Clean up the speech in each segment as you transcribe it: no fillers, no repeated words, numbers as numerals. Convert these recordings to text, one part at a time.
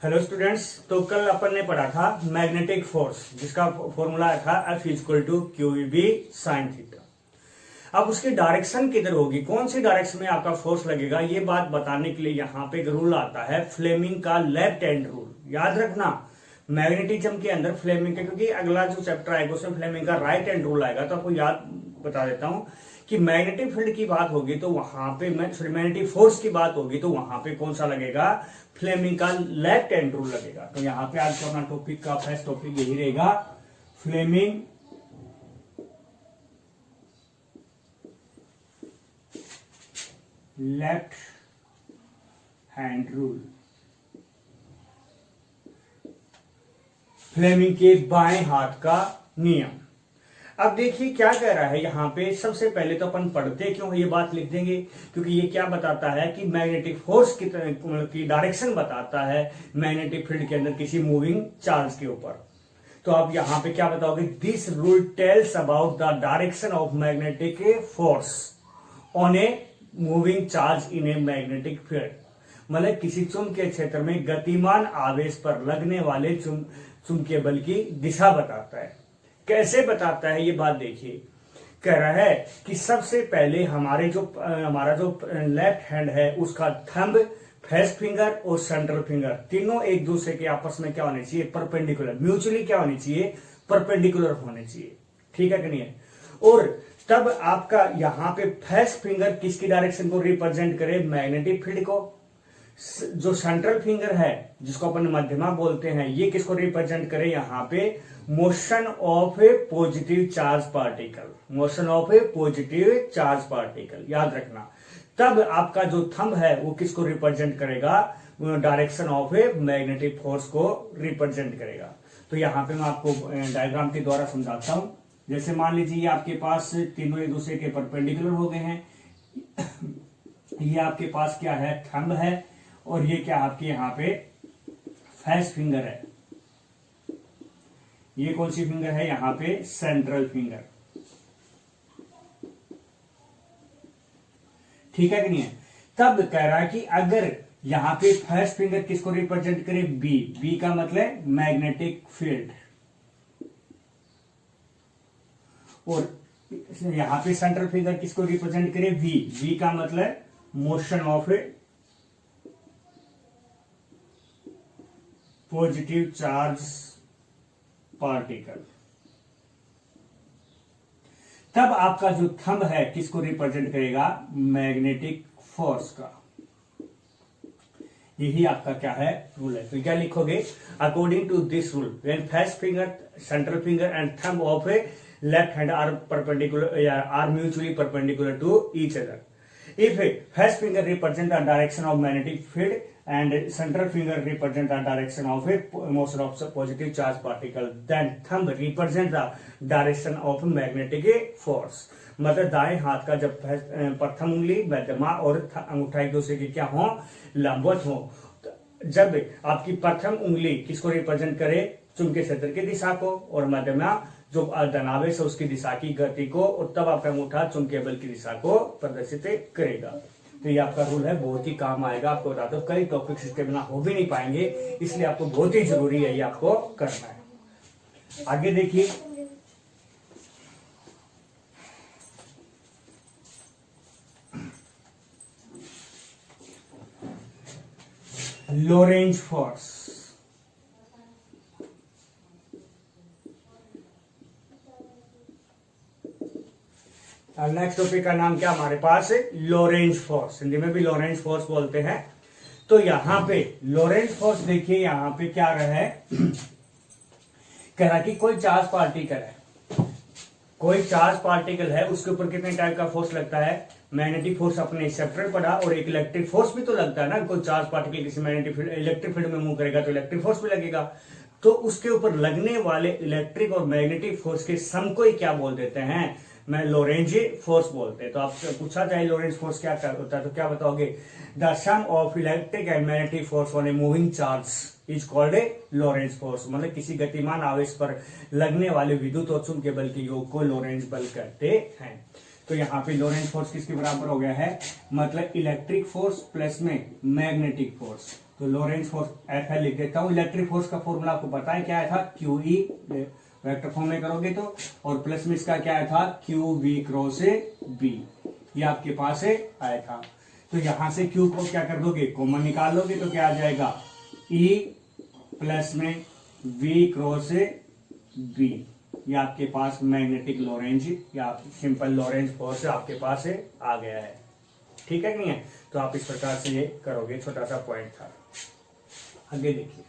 Hello students, तो कल अपन ने पढ़ा था मैग्नेटिक फोर्स, जिसका फॉर्मूला था F equal to QEB sine theta. अब उसकी डायरेक्शन किधर होगी, कौन सी डायरेक्शन में आपका फोर्स लगेगा, ये बात बताने के लिए यहाँ पे एक रूल आता है फ्लेमिंग का लेफ्ट हैंड रूल। याद रखना मैग्नेटिज्म के अंदर फ्लेमिंग का, क्योंकि अगला जो चैप्टर आएगा उसमें फ्लेमिंग का राइट हैंड रूल आएगा, तो आपको याद बता देता हूं कि मैग्नेटिक फील्ड की बात होगी तो वहां पे मैग्नेटिक फोर्स की बात होगी तो वहां पे कौन सा लगेगा, फ्लेमिंग का लेफ्ट हैंड रूल लगेगा। तो यहां पे आज का अपना टॉपिक का फर्स्ट टॉपिक यही रहेगा, Fleming left hand rule, Fleming के बाएं हाथ का नियम। अब देखिए क्या कह रहा है यहाँ पे। सबसे पहले तो अपन पढ़ते क्यों ये बात लिख देंगे, क्योंकि ये क्या बताता है कि मैग्नेटिक फोर्स की डायरेक्शन बताता है मैग्नेटिक फील्ड के अंदर किसी मूविंग चार्ज के ऊपर। तो आप यहाँ पे क्या बताओगे, this rule tales about the direction of magnetic force on a moving charge in a magnetic field. मतलब किसी चुंबकीय क्षेत्र में गतिमान आवेश पर लगने वाले चुंबकीय बल की दिशा बताता है। कैसे बताता है ये बात देखिए। कह रहा है कि सबसे पहले हमारा जो लेफ्ट हैंड है उसका थंब, फर्स्ट फिंगर और सेंट्रल फिंगर तीनों एक दूसरे के आपस में क्या होने चाहिए, परपेंडिकुलर, म्यूचुअली क्या होनी चाहिए, परपेंडिकुलर होने चाहिए। ठीक है कि नहीं है। और तब आपका यहाँ पे फर्स्ट फिंगर किसकी डायरेक्शन को रिप्रेजेंट करे, मैग्नेटिक फील्ड को। जो सेंट्रल फिंगर है जिसको अपन मध्यमा बोलते हैं, ये किसको रिप्रेजेंट करे, यहाँ पे motion of A positive charge particle, motion of A positive charge particle, याद रखना। तब आपका जो थंब है वो किसको रिप्रेजेंट करेगा, direction of a magnetic force को रिप्रेजेंट करेगा। तो यहाँ पे मैं आपको डायग्राम के द्वारा समझाता हूं। जैसे मान लीजिए आपके पास तीनों एक दूसरे के परपेंडिकुलर हो गए हैं। ये आपके पास क्या है, थंब है, और ये क्या आपके यहाँ पे फर्स्ट फिंगर है। ये कौन सी फिंगर है, यहाँ पे सेंट्रल फिंगर। ठीक है कि नहीं है। तब कह रहा है कि अगर यहाँ पे फर्स्ट फिंगर किसको रिप्रेजेंट करे, बी, बी का मतलब मैग्नेटिक फील्ड, और यहाँ पे सेंट्रल फिंगर किसको रिप्रेजेंट करे, वी, वी का मतलब motion of A positive charge particle. तब आपका जो थंब है किसको रिप्रेजेंट करेगा, मैग्नेटिक फोर्स का। यही आपका क्या है, रूल है। तो क्या लिखोगे, according to this rule when first finger, central finger and thumb of a left hand are perpendicular या are mutually perpendicular to each other, if first finger represent the direction of magnetic field and central finger represent the direction of a motion of positive charge particle, then thumb represent the direction of magnetic force। मतलब दाएं हाथ का जब प्रथम उंगली, मध्यमा और अंगूठा एक दूसरे के क्या हो, लंबवत हो। जब आपकी प्रथम उंगली किसको रिप्रेजेंट करे, चुंबकीय क्षेत्र की दिशा को, और मध्यमा जो धनावेश है उसकी दिशा की गति को, और तब आपका अंगूठा चुंबकीय बल की दिशा को प्रदर्शित करेगा। तो ये आपका रूल है, बहुत ही काम आएगा। आपको बताता हूं कई टॉपिक्स इसके बिना हो भी नहीं पाएंगे, इसलिए आपको बहुत ही जरूरी है ये आपको करना है। आगे देखिए, लोरेंज फोर्स। नेक्स्ट टॉपिक का नाम क्या हमारे पास है, लोरेंज फोर्स। हिंदी में भी लोरेंज फोर्स बोलते हैं। तो यहां पे लोरेंज फोर्स देखिए, यहां पे क्या रहा है, कह रहा कि कोई चार्ज पार्टिकल है, कोई चार्ज पार्टिकल है, उसके ऊपर कितने टाइप का फोर्स लगता है, मैग्नेटिक फोर्स अपने सेपरेट पढ़ा, और एक इलेक्ट्रिक फोर्स भी तो लगता है ना। कोई चार्ज पार्टिकल किसी मैग्नेटिक फील्ड, इलेक्ट्रिक फील्ड में मूव करेगा तो इलेक्ट्रिक फोर्स भी लगेगा। तो उसके ऊपर लगने वाले इलेक्ट्रिक और मैग्नेटिक फोर्स के सम को ही क्या बोल देते हैं, मैं लोरेंज फोर्स बोलते हैं। तो आपसे पूछा जाए लोरेंज फोर्स क्या होता है, तो क्या बताओगे, the sum of electric and magnetic force on a moving charge is called a Lorentz force. मतलब किसी गतिमान आवेश पर लगने वाले विद्युत और चुंबकीय बल के योग को लोरेंज बल कहते हैं। तो यहाँ पे लोरेंज फोर्स किसके बराबर हो गया है, मतलब इलेक्ट्रिक फोर्स प्लस में मैग्नेटिक फोर्स। तो लोरेंट्ज फोर्स एफ है लिख देता हूं। इलेक्ट्रिक फोर्स का फॉर्मूला आपको पता है क्या आया था, क्यू ई वेक्टर फॉर्म में करोगे तो, और प्लस में इसका क्या आया था, क्यू वी क्रॉस बी, ये आपके पास है आया था। तो यहां से क्यू को क्या कर दोगे, कॉमन निकाल लोगे तो क्या आ जाएगा, ई प्लस में वी क्रॉस बी, ये आपके पास मैग्नेटिक लोरेंज या सिंपल लोरेंज फोर्स आपके पास है आ गया है। ठीक है कि नहीं है? तो आप इस प्रकार से ये करोगे, छोटा सा पॉइंट था। आगे देखिए,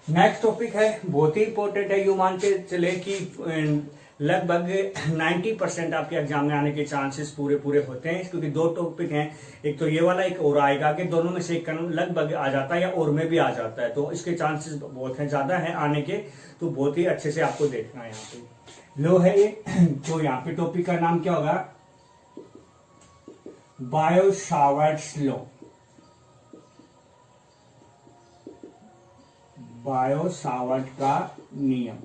नेक्स्ट टॉपिक है, बहुत ही इंपॉर्टेंट है। यू मानते चले कि लगभग 90% आपके एग्जाम में आने के चांसेस पूरे होते हैं, क्योंकि दो टॉपिक हैं, एक तो ये वाला, एक और आएगा, कि दोनों में से एक लगभग आ जाता है या और में भी आ जाता है, तो इसके चांसेस बहुत हैं, ज्यादा है आने के। तो बहुत ही अच्छे से आपको देखना है। यहाँ पे लो है ये, तो यहाँ पे टॉपिक का नाम क्या होगा, बायो-सावर्ट्स लॉ, बायो-सावर्ट का नियम।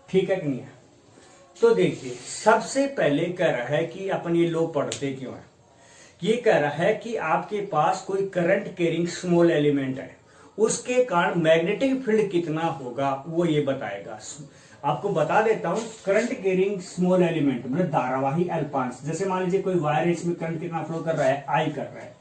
ठीक है कि नहीं है? तो देखिए, सबसे पहले कह रहा है कि अपन ये लॉ पढ़ते क्यों है। ये कह रहा है कि आपके पास कोई करंट कैरिंग स्मॉल एलिमेंट है, उसके कारण मैग्नेटिक फील्ड कितना होगा वो ये बताएगा। आपको बता देता हूं, करंट कैरिंग स्मॉल एलिमेंट मतलब धारावाही अल्पांश, जैसे मान लीजिए कोई वायर, इसमें करंट कितना फ्लो कर रहा है, आई कर रहा है,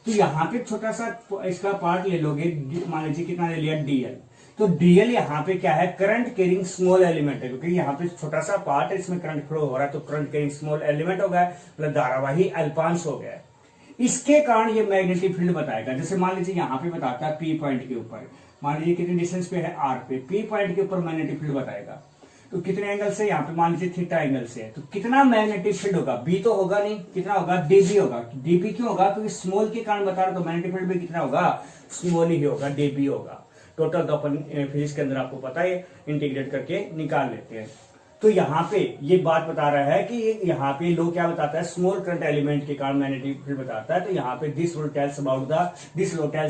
तो यहाँ पे छोटा सा इसका पार्ट ले लोगे, मान लीजिए कितना ले लिया, डीएल। तो डीएल यहाँ पे क्या है, करंट कैरिंग स्मॉल एलिमेंट है, क्योंकि यहाँ पे छोटा सा पार्ट है, इसमें करंट फ्लो हो रहा है, तो करंट कैरिंग स्मॉल एलिमेंट हो गया, मतलब धारावाही अल्पांश हो गया। इसके कारण ये मैग्नेटिक फील्ड बताएगा। जैसे मान लीजिए यहाँ पे बताता है पी पॉइंट के ऊपर, मान लीजिए कितने डिस्टेंस पे है, आर पे, पी पॉइंट के ऊपर मैग्नेटिक फील्ड बताएगा। तो कितने एंगल से, यहाँ पे मान लीजिए थीटा एंगल से है, तो कितना मैग्नेटिक फील्ड होगा, बी तो होगा नहीं, कितना होगा, डीबी होगा। डीबी क्यों होगा, क्योंकि स्मॉल के कारण बता रहा, तो मैग्नेटिक फील्ड भी कितना होगा, स्मॉल ही होगा, डीबी होगा। टोटल तो अपन फिजिक्स के अंदर आपको पता है, इंटीग्रेट करके निकाल लेते हैं। तो यहाँ पे ये बात बता रहा है कि यहाँ पे लो क्या बताता है, स्मॉल करंट एलिमेंट के कारण मैग्नेटिक फील्ड बताता है। तो यहाँ पे this law tells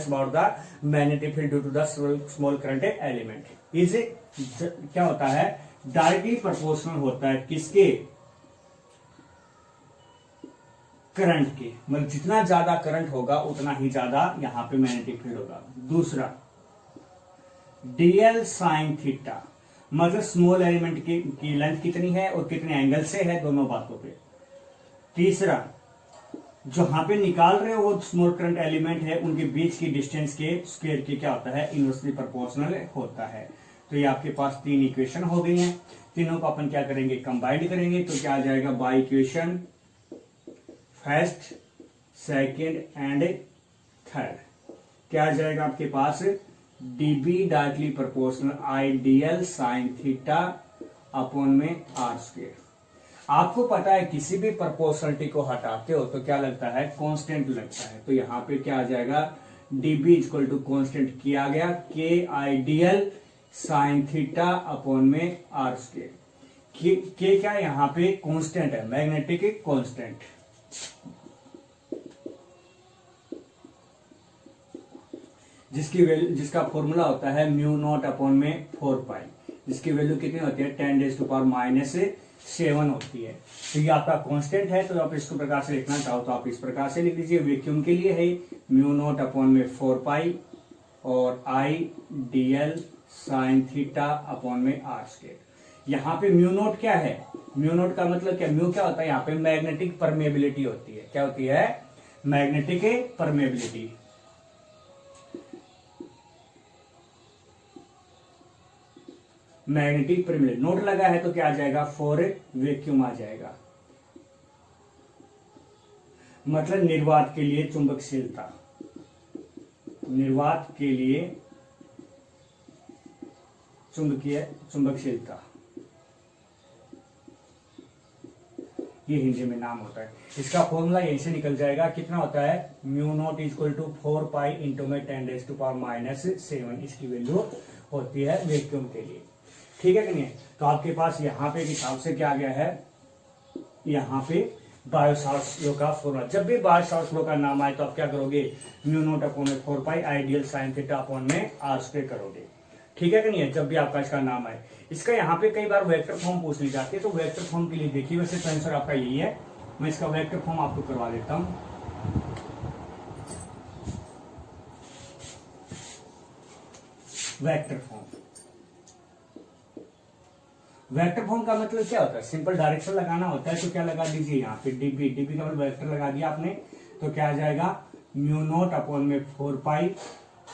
about the magnetic field due to the small current element is क्या होता है, डायरेक्टली प्रोपोर्शनल होता है किसके, करंट के, मतलब जितना ज्यादा करंट होगा उतना ही ज्यादा यहाँ पे मैग्नेटिक फील्ड होगा। दूसरा, डीएल साइन थीटा, मतलब स्मॉल एलिमेंट की लेंथ कितनी है और कितने एंगल से है, दोनों बातों पे। तीसरा, जो यहां पे निकाल रहे हो वो स्मॉल करंट एलिमेंट है, उनके बीच की डिस्टेंस के स्क्वायर की क्या होता है, इनवर्सली प्रोपोर्शनल होता है। तो ये आपके पास तीन इक्वेशन हो गई हैं, तीनों को अपन क्या करेंगे, कंबाइंड करेंगे, तो क्या आ जाएगा, by equation first, second and third, क्या आ जाएगा आपके पास, dB directly proportional ideal sign theta upon में आर स्क्वायर। आपको पता है किसी भी प्रोपोर्शनलिटी को हटाते हो तो क्या लगता है, कांस्टेंट लगता है। तो यहाँ पे क्या आ जाएगा, dB इक्वल टू कांस्टेंट किया गया, के आइडियल साइन थीटा अपॉन में आर स्क्वायर। के क्या यहाँ पे कांस्टेंट है, मैग्नेटिक कांस्टेंट, जिसका फॉर्मूला होता है म्यू नॉट अपॉन में 4 पाई, जिसकी वैल्यू कितनी होती है, 10⁻⁻7 होती है। तो ये आपका कांस्टेंट है, तो आप इसको प्रकार से लिखना चाहो तो आप इस प्रकार से लिख लीजिए, वैक्यूम के लिए है म्यू नॉट अपॉन में 4 पाई और आई डीएल साइन थीटा अपॉन में आर स्क्वायर। यहाँ पे म्यू नॉट क्या है, म्यू नॉट का मतलब क्या, म्यू क्या होता है, यहाँ पे मैग्नेटिक परमेबिलिटी होती है। क्या होती है, magnetic permeability. Magnetic permeability note लगा है तो क्या आ जाएगा, फॉर वैक्यूम आ जाएगा, मतलब निर्वात के लिए चुंबकशीलता, निर्वात के लिए चुंबकशीलता, ये हिंदी में नाम होता है। इसका फॉर्मूला यहीं से निकल जाएगा, कितना होता है, mu not equal to 4 pi into में 10⁻⁻7 इसकी वैल्यू होती है वैक्यूम के लिए। ठीक है कि नहीं? तो आपके पास यहाँ पे हिसाब से क्या आ गया है, यहाँ पे बायो-सावर्ट्स लॉ का फॉर्मूला। जब भी बायो-सावर्ट्स लॉ का नाम आए तो आप क्या करोगे, म्यू नॉट अपॉन में 4 पाई आइडियल साइन थीटा अपॉन में आर स्क्वायर करोगे। ठीक है कि नहीं है, जब भी आपका इसका नाम आए। इसका यहाँ पे कई बार वेक्टर फॉर्म पूछ ली जाती है, तो वेक्टर फॉर्म के लिए देखिए, वैसे तो आंसर आपका यही है, मैं इसका वेक्टर फॉर्म आपको करवा देता हूं। वेक्टर फॉर्म, वेक्टर फॉर्म का मतलब क्या होता है, सिंपल डायरेक्शन लगाना होता है, तो क्या लगा दीजिए यहाँ पे डीबी, डीबी का मतलब वेक्टर लगा दिया आपने, तो क्या आ जाएगा म्यू नॉट अपॉन में 4 पाई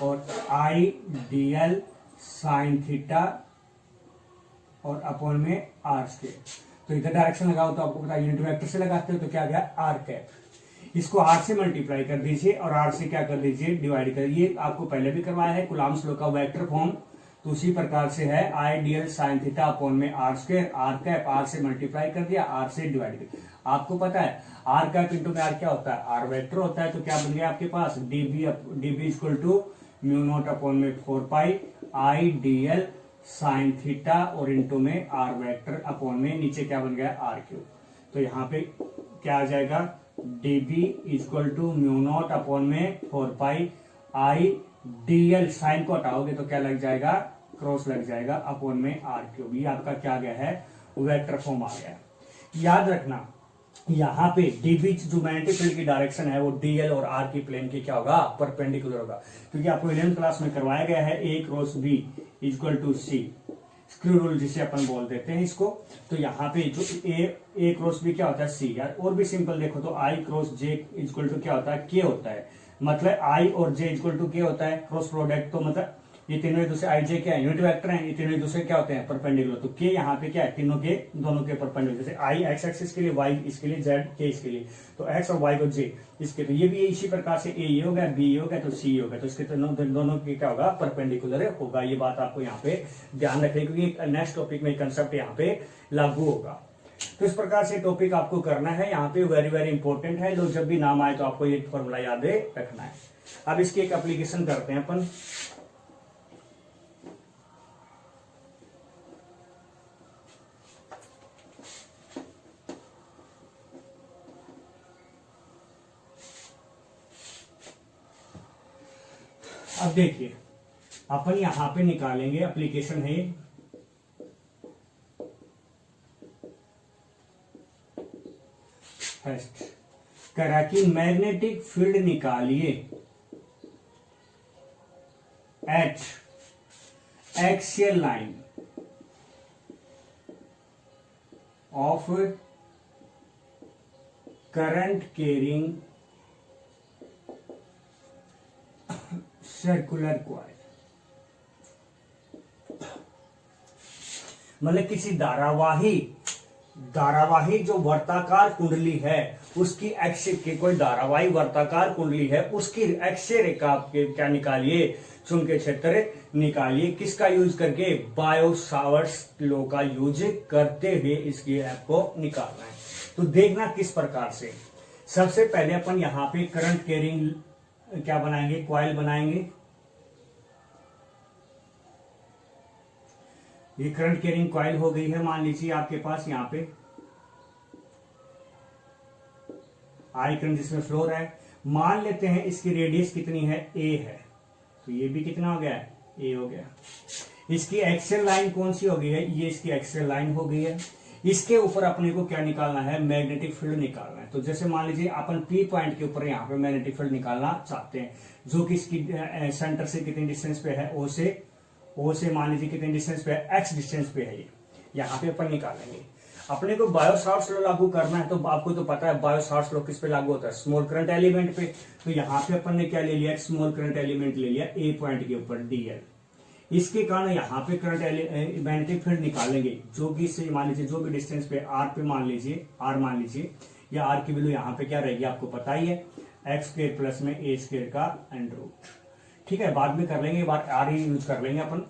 और आई डी एल साइन थीटा और अपॉन में आर स्क्वायर। तो इधर डायरेक्शन लगाओ तो आपको पता यूनिट वेक्टर से लगाते हो, तो क्या गया आर कैप। इसको आर से मल्टीप्लाई कर दीजिए और आर से क्या कर दीजिए डिवाइड कर, ये आपको पहले भी करवाया है कुलाम्स लॉ का वेक्टर फॉर्म, तो उसी प्रकार से है I D L sine theta upon में R square, R cap, R से मल्टीप्लाई कर दिया, आर से डिवाइड कर दिया। आपको पता है आर कैप इंटू में आर क्या होता है, आर वेक्टर होता है, तो क्या बन गया आपके पास DB equal to mu not upon में 4 pi I D L sine theta और इंटू में आर वेक्टर अपॉन में नीचे क्या बन गया आर क्यूब। तो यहाँ पे क्या आ जाएगा dB equal to mu not upon में 4 pi I D L, sine को हटाओगे तो क्या लग जाएगा क्रॉस लग जाएगा अपॉन में आर क्यूब। ये आपका क्या गया है वेक्टर फॉर्म आ गया। याद रखना यहाँ पे डीबी जो मैग्नेटिक फील्ड की डायरेक्शन है वो डीएल और आर की प्लेन की क्या होगा परपेंडिकुलर होगा, क्योंकि आपको 11th क्लास में करवाया गया है A cross B equal to C, screw rule जिसे अपन बोल देते हैं इसको। तो यहाँ पे जो ए क्रॉस बी क्या होता है सी, यार और भी सिंपल देखो तो आई क्रॉस जे इक्वल टू क्या होता है के होता है, मतलब आई और जे इक्वल टू के होता है क्रॉस प्रोडक्ट, तो मतलब ये तीनों एक दूसरे आई जे क्या है यूनिट वेक्टर हैं, ये तीनों एक दूसरे क्या होते हैं परपेंडिकुलर, तो के यहाँ पे क्या है तीनों के दोनों के परपेंडिकुलर, जैसे आई एक्स एक्सिस के लिए, वाई इसके लिए, जेड के इसके लिए, तो एक्स और वाई को जे इसके, तो ये भी इसी प्रकार से ए ये हो गया, बी ये हो गया, तो सी हो गया, तो इसके दोनों के क्या होगा परपेंडिकुलर होगा। ये बात आपको यहाँ पे ध्यान रखिए, क्योंकि नेक्स्ट टॉपिक में कंसेप्ट यहाँ पे लागू होगा। तो इस प्रकार से टॉपिक आपको करना है, यहाँ पे वेरी वेरी इंपॉर्टेंट है, लोग जब भी नाम आए तो आपको ये फॉर्मूला याद रखना है। अब इसकी एक एप्लीकेशन करते हैं अपन। अब देखिए अपन यहां पे निकालेंगे, एप्लीकेशन है फर्स्ट, करा कि मैग्नेटिक फील्ड निकालिए eight axial line of current carrying circular coil, मतलब किसी धारावाही जो वर्ताकार कुंडली है उसकी एक्सिस की, कोई धारावाही वर्ताकार कुंडली है उसकी एक्सियल रेखा के क्या निकालिए चुंबकीय क्षेत्र निकालिए, किसका यूज करके बायो सावर्ट्स लॉ का यूज करते हुए इसकी आपको निकालना है। तो देखना किस प्रकार से, सबसे पहले अपन यहां पे करंट कैरिंग क्या बनाएंगे कॉइल बनाएंगे, ये करंट कैरिंग कॉइल हो गई है, मान लीजिए आपके पास यहाँ पे आई करंट जिसमें फ्लो रहा है, मान लेते हैं इसकी रेडियस कितनी है ए है, तो ये भी कितना हो गया ए हो गया। इसकी एक्सियल लाइन कौन सी हो गई है, ये इसकी एक्सियल लाइन हो गई है। इसके ऊपर अपने को क्या निकालना है मैग्नेटिक फील्ड निकालना है। तो जैसे मान लीजिए अपन पी पॉइंट के ऊपर यहाँ पे मैग्नेटिक फील्ड निकालना चाहते हैं, जो कि इसकी सेंटर से कितनी डिस्टेंस पे है ओ से मान लीजिए कितने डिस्टेंस पे है एक्स डिस्टेंस पे है, ये यहाँ पे अपन निकालेंगे। अपने को बायो सावर्ट्स लॉ लागू करना है, तो आपको तो पता है बायो सावर्ट्स लॉ किस पे लागू होता है स्मॉल करंट एलिमेंट पे। तो यहाँ पे अपन ने क्या ले लिया स्मॉल करंट एलिमेंट ले लिया ए पॉइंट के ऊपर डीएल, इसके कारण यहाँ पे करंट मैग्नेटिक फील्ड निकालेंगे जो कि से मान लीजिए जो भी डिस्टेंस पे आर पे मान लीजिए या आर की वैल्यू यहाँ पे क्या रहेगी आपको पता ही है एक्स स्क्वायर प्लस में ए स्क्वायर का अंडर रूट, ठीक है बाद में कर लेंगे, बार आर ही यूज कर लेंगे अपन।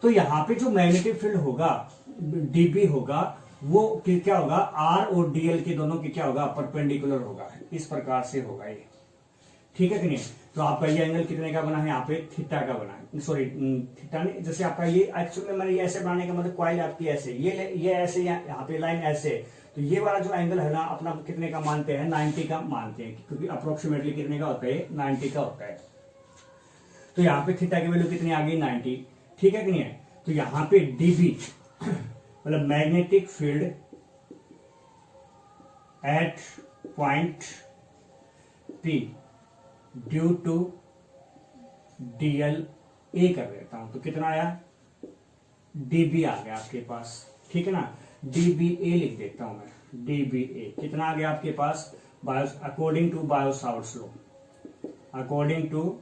तो यहाँ पे जो मैग्नेटिक फील्ड होगा डीबी होगा वो क्या होगा आर और डीएल के दोनों की क्या होगा परपेंडिकुलर होगा, इस प्रकार से होगा ये, ठीक है कि नहीं। तो आपका ये एंगल कितने का बना है यहाँ पे थीटा का बना है, सॉरी थीटा नहीं, जैसे आपका ये एक्चुअली मैंने ये ऐसे बनाने का मतलब कॉइल आपकी ऐसे ये ऐसे यहाँ पे लाइन ऐसे, तो ये वाला जो एंगल है ना अपना कितने का मानते हैं 90 का मानते हैं, क्योंकि अप्रोक्सीमेटली कितने का होता है 90 का होता है। तो यहाँ पे थीटा की वैल्यू कितनी आ गई 90, ठीक है कि नहीं है। तो यहां पे डीबी मतलब magnetic field at point P due to DL A कर देता हूं, तो कितना आया, डीबी आ गया आपके पास, ठीक है ना। डीबी ए लिख देता हूं मैं, डीबी ए कितना आ गया आपके पास, according to Biot Savart's law, according to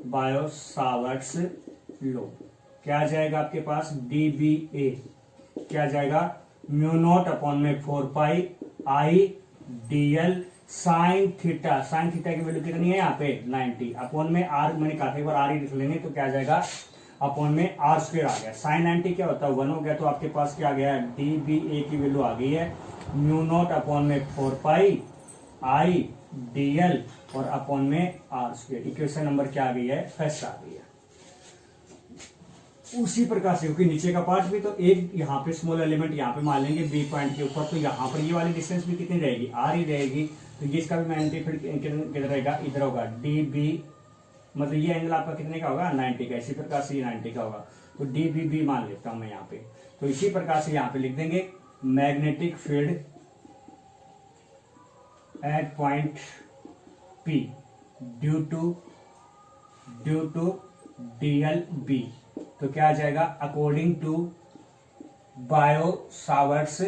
Biot Savart's law क्या आ जाएगा आपके पास, डीबी ए क्या आ जाएगा, म्यू नॉट अपॉन में 4 pi I DL sine theta, sine theta की वैल्यू कितनी है यहाँ पे 90 अपॉन में आर, मैंने कहा था एक बार आर ही लिख लेंगे तो क्या आ जाएगा अपॉन में आर स्क्वायर आ गया, साइन 90 क्या होता है 1 हो गया, तो आपके पास क्या आ गया है, डी बी ए की वैल्यू आ गई है म्यू नॉट अपॉन में 4 पाई आई डीएल और अपॉन में आर स्क्वायर। इक्वेशन नंबर क्या आ गई है, फर्स्ट आ गई है। उसी प्रकार से क्योंकि नीचे का पार्ट भी, तो एक यहाँ पे स्मॉल एलिमेंट यहाँ पे मान लेंगे बी पॉइंट के ऊपर, तो यहाँ पर ये वाली डिस्टेंस भी कितनी रहेगी, आर ही रहेगी, तो ये इसका भी मैग्नेटिक फील्ड किधर रहेगा, इधर होगा, डी बी मतलब ये एंगल आपका कितने का होगा 90 का, इसी प्रकार से ये 90 का होगा, तो डी बी बी मान लेता हूं मैं यहाँ पे। तो इसी प्रकार से यहाँ पे लिख देंगे magnetic field at point P due to DL B, तो क्या आ जाएगा अकॉर्डिंग टू बायो-सावर्ट्स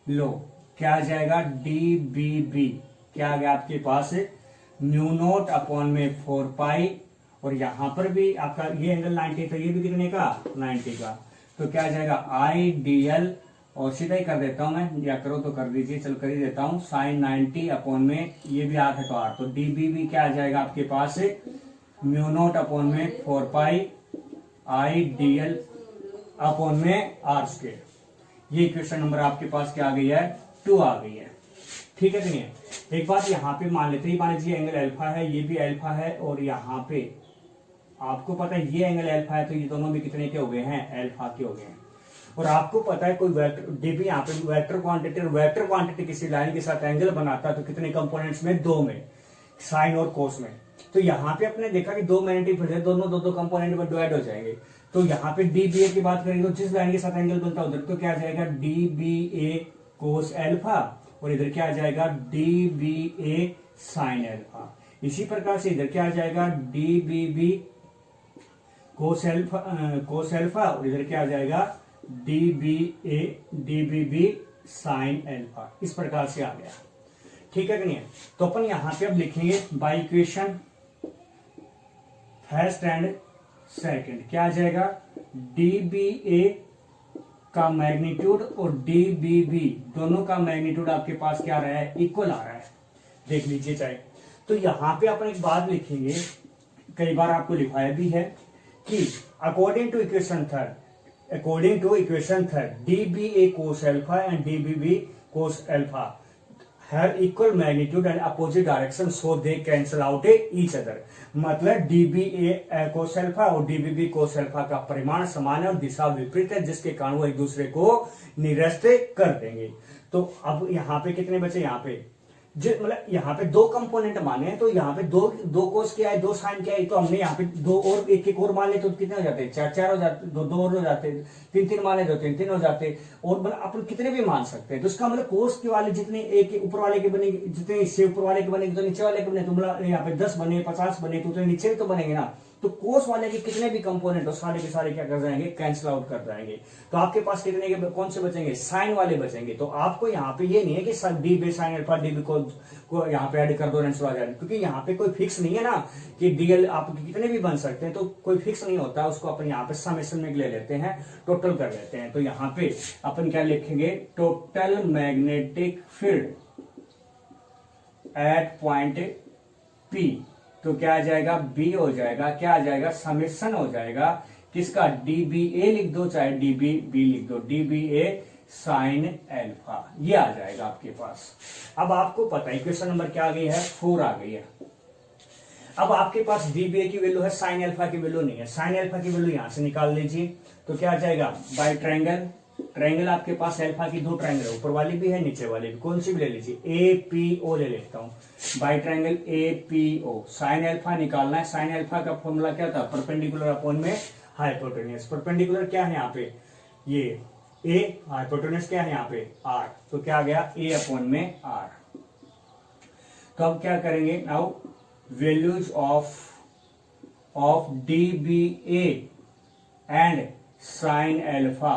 लॉ, क्या आ जाएगा डी बी बी क्या आ गया आपके पास म्यू नोट अपॉन में 4 पाई, और यहां पर भी आपका ये एंगल 90 था, ये भी कितने का 90 का, तो क्या आ जाएगा आई डीएल, और सीधा ही कर देता हूं मैं, या करो तो कर दीजिए, चलो कर ही देता हूं, साइन 90 अपॉन में ये भी आठ है तो आठ, तो डी बी भी क्या आ जाएगा आपके पास म्यू नोट अपॉन में 4 पाई आई डीएल अपॉन में आर स्क्वायर। ये इक्वेशन नंबर आपके पास क्या आ गई है 2 आ गई है, ठीक है कि नहीं है। एक बात यहाँ पे मान लेते हैं, मान लीजिए एंगल अल्फा है, ये भी अल्फा है, और यहाँ पे आपको पता है ये एंगल अल्फा है, तो ये दोनों भी कितने के हो गए हैं, अल्फा के हो गए हैं। और आपको पता है कोई वेक्टर डीबी यहाँ पे वेक्टर क्वांटिटी, और वेक्टर क्वांटिटी किसी लाइन के साथ एंगल बनाता है तो कितने कंपोनेंट्स में, 2 में, साइन और कोस में। तो यहाँ पे अपने देखा कि 2 मैग्नेटिक फील्ड है, दोनों दो कंपोनेंट में डिवाइड हो जाएंगे। तो यहाँ पे डी बी ए की बात करेंगे तो जिस लाइन के साथ एंगल बनता है उधर तो क्या आ जाएगा D B A cos alpha, और इधर क्या आ जाएगा D B A sine alpha. इसी प्रकार से इधर क्या आ जाएगा D B B cos alpha, और इधर क्या आ जाएगा D B B sine alpha. इस प्रकार से आ गया, ठीक है कि नहीं है। तो अपन यहां पे अब लिखेंगे by equation first and second, क्या आ जाएगा डी बी ए का मैग्नीट्यूड और डी बी बी दोनों का मैग्नीट्यूड आपके पास क्या आ रहा है, इक्वल आ रहा है, देख लीजिए चाहे। तो यहां पे अपन एक बात लिखेंगे, कई बार आपको लिखवाया भी है कि according to equation third D B A cos alpha and D B B cos alpha have equal magnitude and opposite direction so they cancel out each other। मतलब dba cos alpha और dbb cos alpha का परिमाण समान है और दिशा विपरीत है, जिसके कारण वो एक दूसरे को निरस्त कर देंगे। तो अब यहाँ पे कितने बचे, यहाँ पे मतलब यहाँ पे 2 कंपोनेंट माने हैं, तो यहाँ पे दो कोस क्या है, 2 साइन क्या है, तो हमने यहाँ पे 2 और एक और मान ले तो कितने हो जाते हैं, 4 हो जाते, 2 और हो जाते, 3 मान ले तो 3 हो जाते, और मतलब अपन कितने भी मान सकते हैं। तो इसका मतलब कोस के वाले जितने एक ऊपर वाले के बने, जितने इससे ऊपर वाले के बनेंगे तो नीचे वाले के बने, तो मतलब यहाँ पे 10 बने 50 बने तो नीचे भी तो बनेंगे ना। तो कोस वाले के कितने भी कंपोनेंट हो सारे के सारे क्या कर जाएंगे, कैंसिल आउट कर जाएंगे। तो आपके पास कितने के कौन से बचेंगे, साइन वाले बचेंगे। तो आपको यहाँ पे ये नहीं है कि डी बे साइन अल्फा डी बी को यहाँ पे ऐड कर दो आंसर आ जाएगा, क्योंकि यहाँ पे कोई फिक्स नहीं है ना कि डीएल आप कितने भी बन सकते हैं, तो कोई फिक्स नहीं होता, उसको अपन यहाँ पे समेशन में ले लेते हैं, टोटल कर लेते हैं। तो यहाँ पे अपन क्या लिखेंगे, total magnetic field at point P, तो क्या आ जाएगा बी हो जाएगा, क्या आ जाएगा समेशन हो जाएगा किसका, डी बी ए लिख दो चाहे डी बी बी लिख दो, D B A sine alpha, ये आ जाएगा आपके पास। अब आपको पता है इक्वेशन नंबर क्या आ गई है, 4 आ गई है। अब आपके पास डी बी ए की वैल्यू है, साइन एल्फा की वैल्यू नहीं है, साइन एल्फा की वैल्यू यहां से निकाल लीजिए, तो क्या आ जाएगा बाय ट्रायंगल ट्रायंगल आपके पास अल्फा की दो ट्रायंगल है, ऊपर वाली भी है नीचे वाली भी, कौन सी भी ले लीजिए, APO ले लेता हूं, by triangle APO। Sine alpha निकालना है, साइन अल्फा का फॉर्मूला क्या था, परपेंडिकुलर अपॉन में हाइपोटेन्यूज। परपेंडिकुलर क्या है यहाँ पे, ये A, हाइपोटेन्यूज क्या है यहाँ पे R, तो क्या आ गया A अपॉन में R। तो अब क्या करेंगे, now values of DBA and sine alpha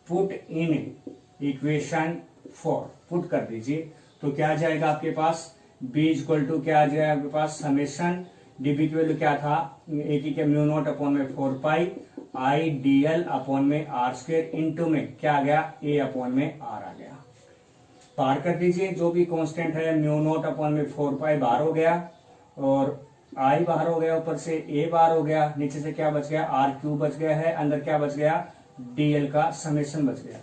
put in equation 4, put कर दीजिए। तो क्या आ जाएगा आपके पास, B इक्वल टू क्या आ जाएगा आपके पास, समेशन DB की वैल्यू क्या था, A की म्यू नॉट अपॉन में 4 पाई आई DL अपॉन में R स्क्वायर इंटू में क्या आ गया, A अपॉन में R आ गया। पार कर दीजिए, जो भी कांस्टेंट है म्यू नॉट अपॉन में 4 पाई बाहर हो गया और I बाहर हो गया, ऊपर से A बाहर हो गया, नीचे से क्या बच गया, R क्यूब बच गया है, अंदर क्या बच गया, DL का समेशन बच गया।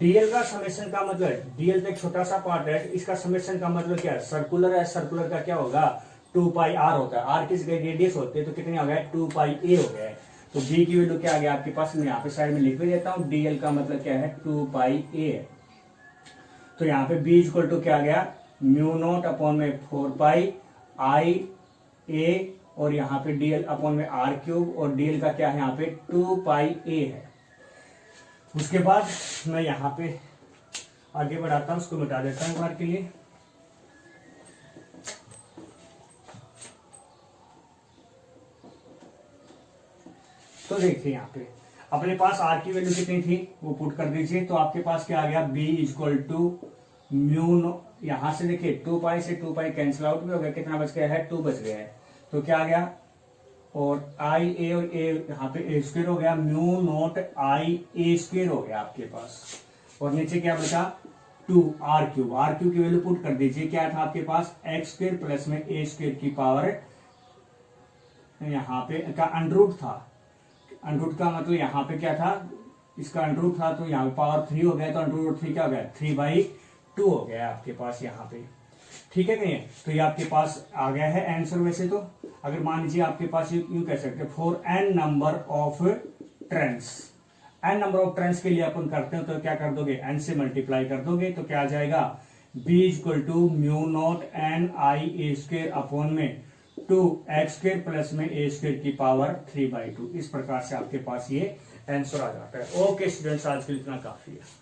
DL का समेशन का मतलब, DL तो एक छोटा सा पार्ट है, इसका समेशन का मतलब क्या है, सर्कुलर है, सर्कुलर का क्या होगा 2 पाई R होता है, R की जगह रेडियस होती है तो कितने हो गया 2 पाई A हो गया है। तो B की वैल्यू क्या आ गया आपके पास, मैं यहाँ पे साइड में लिख भी देता हूँ, DL का मतलब क्या है 2 पाई A है। तो यहाँ पे B इक्वल टू क्या आ गया, म्यू नॉट अपॉन में 4 पाई आई A और यहाँ पे DL अपॉन में R क्यूब और DL का क्या है यहाँ पे 2 पाई A है। उसके बाद मैं यहाँ पे आगे बढ़ाता हूं, उसको मिटा देता हूं बार के लिए। तो देखिए यहाँ पे अपने पास R की वैल्यू कितनी थी वो पुट कर दीजिए। तो आपके पास क्या आ गया, B इक्वल टू म्यू, यहां से देखिए 2 पाई से 2 पाई कैंसिल आउट भी हो गया, कितना बच गया है 2 बच गया है। तो क्या आ गया, और आई ए और ए यहाँ पे ए स्क्वायर हो गया, mu not I A square हो गया आपके पास, और नीचे क्या बचा 2 आर क्यूब। आर क्यूब की वैल्यू पुट कर दीजिए, क्या था आपके पास एक्स स्क्वायर प्लस में ए स्क्वायर की पावर, यहाँ पे का अंडरूट था, अंडरूट का मतलब यहाँ पे क्या था, इसका अंडरूट था तो यहाँ पे पावर 3 हो गया, तो अंडरूट 3 क्या हो गया 3/2 हो गया आपके पास यहाँ पे, ठीक है नहीं। तो ये आपके पास आ गया है आंसर। वैसे तो अगर मान लीजिए आपके पास यूं कह सकते हैं for n number of trends, n number of trends के लिए अपन करते हैं तो क्या कर दोगे, n से मल्टीप्लाई कर दोगे तो क्या आ जाएगा, b equal to mu not n I A square upon में 2 एक्स स्क्वायर प्लस में ए स्क्वायर की पावर 3/2। इस प्रकार से आपके पास ये आंसर आ जाता है। ओके स्टूडेंट्स, आज के लिए इतना काफी है।